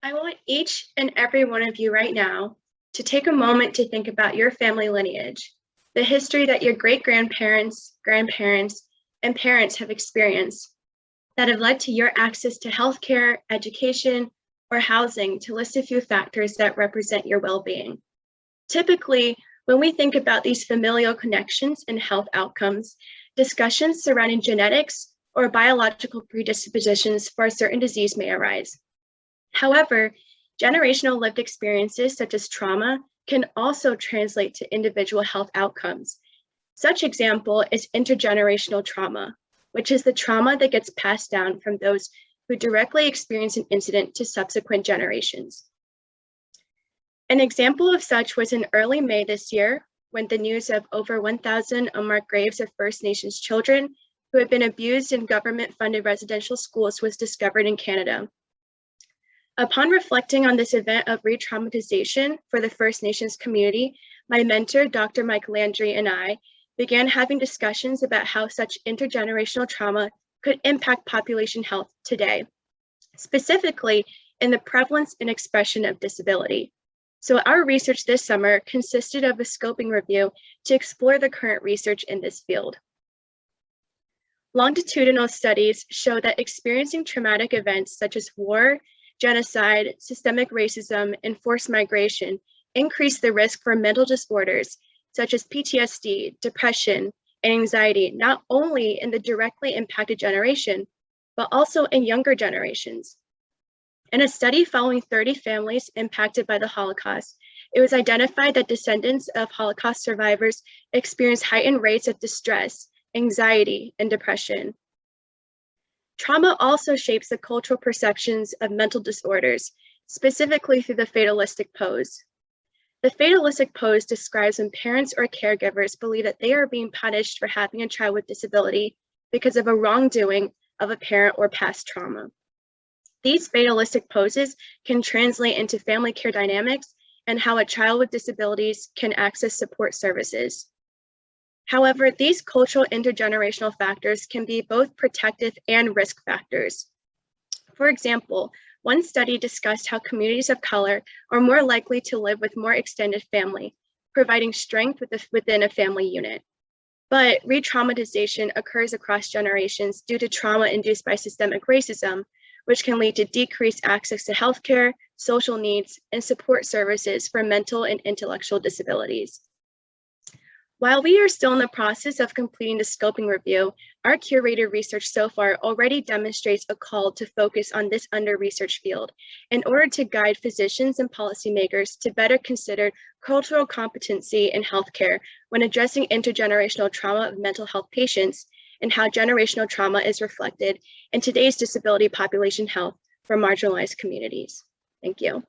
I want each and every one of you right now to take a moment to think about your family lineage, the history that your great-grandparents, grandparents, and parents have experienced that have led to your access to healthcare, education, or housing, to list a few factors that represent your well-being. Typically, when we think about these familial connections and health outcomes, discussions surrounding genetics or biological predispositions for a certain disease may arise. However, generational lived experiences such as trauma can also translate to individual health outcomes. Such example is intergenerational trauma, which is the trauma that gets passed down from those who directly experience an incident to subsequent generations. An example of such was in early May this year, when the news of over 1,000 unmarked graves of First Nations children who had been abused in government-funded residential schools was discovered in Canada. Upon reflecting on this event of re-traumatization for the First Nations community, my mentor, Dr. Mike Landry, and I began having discussions about how such intergenerational trauma could impact population health today, specifically in the prevalence and expression of disability. So our research this summer consisted of a scoping review to explore the current research in this field. Longitudinal studies show that experiencing traumatic events such as war, genocide, systemic racism, and forced migration increase the risk for mental disorders such as PTSD, depression, and anxiety, not only in the directly impacted generation, but also in younger generations. In a study following 30 families impacted by the Holocaust, it was identified that descendants of Holocaust survivors experience heightened rates of distress, anxiety, and depression. Trauma also shapes the cultural perceptions of mental disorders, specifically through the fatalistic pose. The fatalistic pose describes when parents or caregivers believe that they are being punished for having a child with disability because of a wrongdoing of a parent or past trauma. These fatalistic poses can translate into family care dynamics and how a child with disabilities can access support services. However, these cultural intergenerational factors can be both protective and risk factors. For example, one study discussed how communities of color are more likely to live with more extended family, providing strength within a family unit. But re-traumatization occurs across generations due to trauma induced by systemic racism, which can lead to decreased access to healthcare, social needs, and support services for mental and intellectual disabilities. While we are still in the process of completing the scoping review, our curated research so far already demonstrates a call to focus on this under-researched field in order to guide physicians and policymakers to better consider cultural competency in healthcare when addressing intergenerational trauma of mental health patients and how generational trauma is reflected in today's disability population health for marginalized communities. Thank you.